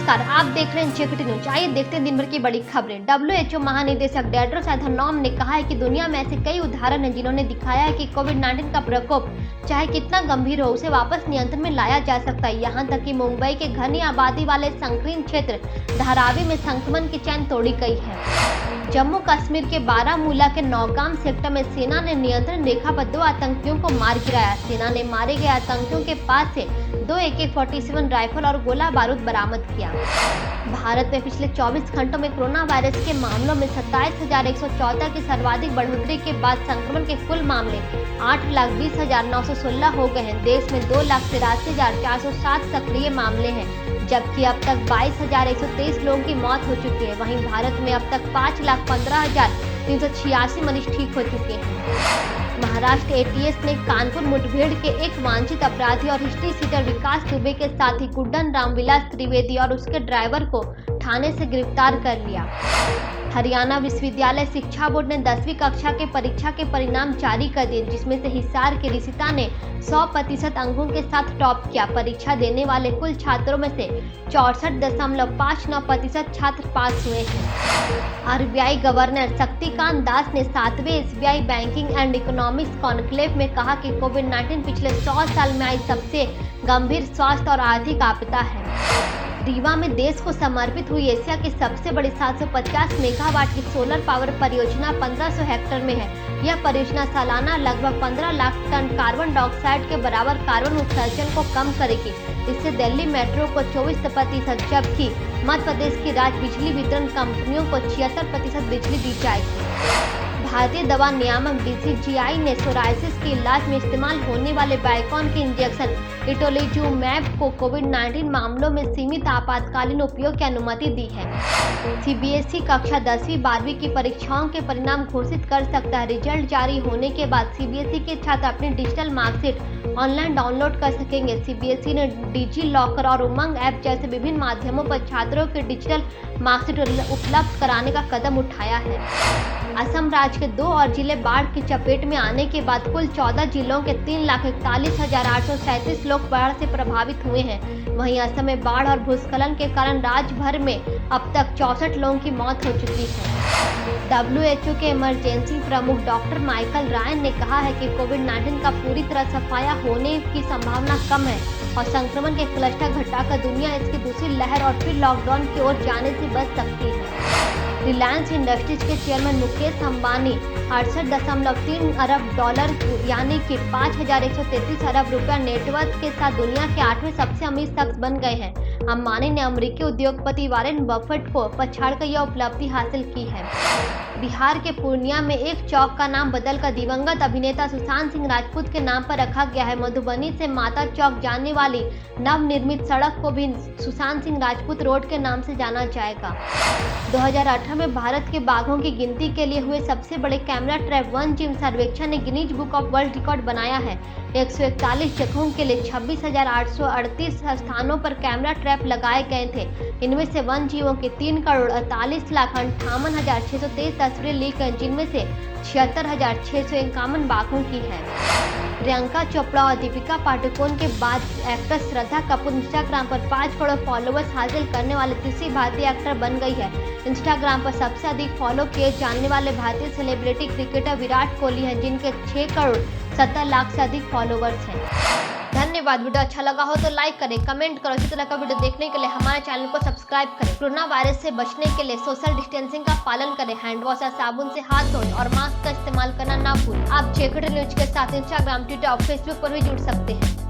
नमस्कार, आप देख रहे हैं जेकेटी न्यूज। आइए देखते हैं दिन भर की बड़ी खबरें। WHO महानिदेशक टेड्रोस अधानोम ने कहा है कि दुनिया में ऐसे कई उदाहरण हैं जिन्होंने दिखाया है कि कोविड-19 का प्रकोप चाहे कितना गंभीर हो, उसे वापस नियंत्रण में लाया जा सकता है। यहाँ तक कि मुंबई के घनी आबादी वाले संकीर्ण क्षेत्र धारावी में संक्रमण की चैन तोड़ी गई है। जम्मू कश्मीर के बारामूला के नौगाम सेक्टर में सेना ने नियंत्रण रेखा पर 2 आतंकियों को मार गिराया। सेना ने मारे गए आतंकियों के पास से 2 AK-47 राइफल और गोला बारूद बरामद किया। भारत में पिछले 24 घंटों में कोरोना वायरस के मामलों में 27,114 की सर्वाधिक बढ़ोतरी के बाद संक्रमण के कुल मामले 8,20,916 हो गए हैं। देश में 2,83,407 सक्रिय मामले हैं, जबकि अब तक 22,123 लोगों की मौत हो चुकी है। वहीं भारत में अब तक 5,15,386 मरीज ठीक हो चुके हैं। महाराष्ट्र ATS ने कानपुर मुठभेड़ के एक वांछित अपराधी और हिस्ट्री सीटर विकास दुबे के साथ ही गुड्डन रामविलास त्रिवेदी और उसके ड्राइवर को थाने से गिरफ्तार कर लिया। हरियाणा विश्वविद्यालय शिक्षा बोर्ड ने 10वीं कक्षा के परीक्षा के परिणाम जारी कर दिए, जिसमें से हिसार के रिशिता ने 100% अंकों के साथ टॉप किया। परीक्षा देने वाले कुल छात्रों में से 64.59% छात्र पास हुए हैं। RBI गवर्नर शक्तिकांत दास ने 7वें SBI banking and economics conclave में कहा कि कोविड-19 पिछले 100 साल में आई सबसे गंभीर स्वास्थ्य और आर्थिक आपदा है। रीवा में देश को समर्पित हुई एशिया की सबसे बड़ी 750 मेगावाट की सोलर पावर परियोजना 1500 हेक्टेयर में है। यह परियोजना सालाना लगभग 15 लाख टन कार्बन डाइऑक्साइड के बराबर कार्बन उत्सर्जन को कम करेगी। इससे दिल्ली मेट्रो को 24%, जबकि मध्य प्रदेश की राज्य बिजली वितरण कंपनियों को 76% बिजली दी जाएगी। भारतीय दवा नियामक DCGI ने सोरायसिस के इलाज में इस्तेमाल होने वाले बाइकॉन के इंजेक्शन इटोलिजुमैब को कोविड-19 मामलों में सीमित आपातकालीन उपयोग की अनुमति दी है। CBSE कक्षा 10वीं 12वीं की परीक्षाओं के परिणाम घोषित कर सकता है। रिजल्ट जारी होने के बाद CBSE के छात्र अपनी डिजिटल मार्कशीट ऑनलाइन डाउनलोड कर सकेंगे। CBSE ने डिजी लॉकर और उमंग ऐप जैसे विभिन्न माध्यमों पर छात्रों के डिजिटल मार्कशीट उपलब्ध कराने का कदम उठाया है। असम राज्य के 2 और जिले बाढ़ की चपेट में आने के बाद कुल 14 जिलों के 3,41,837 लोग बाढ़ से प्रभावित हुए हैं। वहीं असम में बाढ़ और भूस्खलन के कारण राज्य भर में अब तक 64 लोगों की मौत हो चुकी है। WHO के इमरजेंसी प्रमुख डॉक्टर माइकल रायन ने कहा है कि कोविड-19 का पूरी तरह सफाया होने की संभावना कम है और संक्रमण के क्लस्टर घटाकर दुनिया इसकी दूसरी लहर और फिर लॉकडाउन की ओर जाने से बच सकती है। रिलायंस इंडस्ट्रीज के चेयरमैन मुकेश अंबानी 68.3 अरब डॉलर यानी कि 5,133 अरब रुपया नेटवर्थ के साथ दुनिया के 8वें सबसे अमीर शख्स बन गए हैं। अंबानी ने अमेरिकी उद्योगपति वॉरेन बफेट को पछाड़कर यह उपलब्धि हासिल की है। बिहार के पूर्णिया में एक चौक का नाम बदलकर दिवंगत अभिनेता सुशांत सिंह राजपूत के नाम पर रखा गया है। मधुबनी से माता चौक जाने वाली नवनिर्मित सड़क को भी सुशांत सिंह राजपूत रोड के नाम से जाना जाएगा। 2018 में भारत के बाघों की गिनती के लिए हुए सबसे बड़े कैमरा ट्रैप वन्यजीव सर्वेक्षण ने Guinness book of world record बनाया है। 141 जगहों के लिए 26,838 स्थानों पर कैमरा ट्रैप लगाए गए थे। इनमें से वन्यजीवों की 3,48,58,623 तस्वीरें ली गई, जिनमें से 76,651 बाघों की है। प्रियंका चोपड़ा और दीपिका पादुकोण के बाद एक्ट्रेस श्रद्धा कपूर इंस्टाग्राम पर 5 करोड़ फॉलोअर्स हासिल करने वाले तीसरी भारतीय एक्टर बन गई है। इंस्टाग्राम पर सबसे अधिक फॉलो किए जाने वाले भारतीय सेलिब्रिटी क्रिकेटर विराट कोहली हैं, जिनके 6 करोड़ 70 लाख से अधिक फॉलोअर्स हैं। धन्यवाद। वीडियो अच्छा लगा हो तो लाइक करें, कमेंट करो। इसी तरह का वीडियो देखने के लिए हमारे चैनल को सब्सक्राइब करें। कोरोना वायरस से बचने के लिए सोशल डिस्टेंसिंग का पालन करें, हैंड वॉश या साबुन से हाथ धोएं और मास्क का इस्तेमाल करना ना भूलें। आप जेकेटी न्यूज के साथ इंस्टाग्राम, ट्विटर और फेसबुक पर भी जुड़ सकते हैं।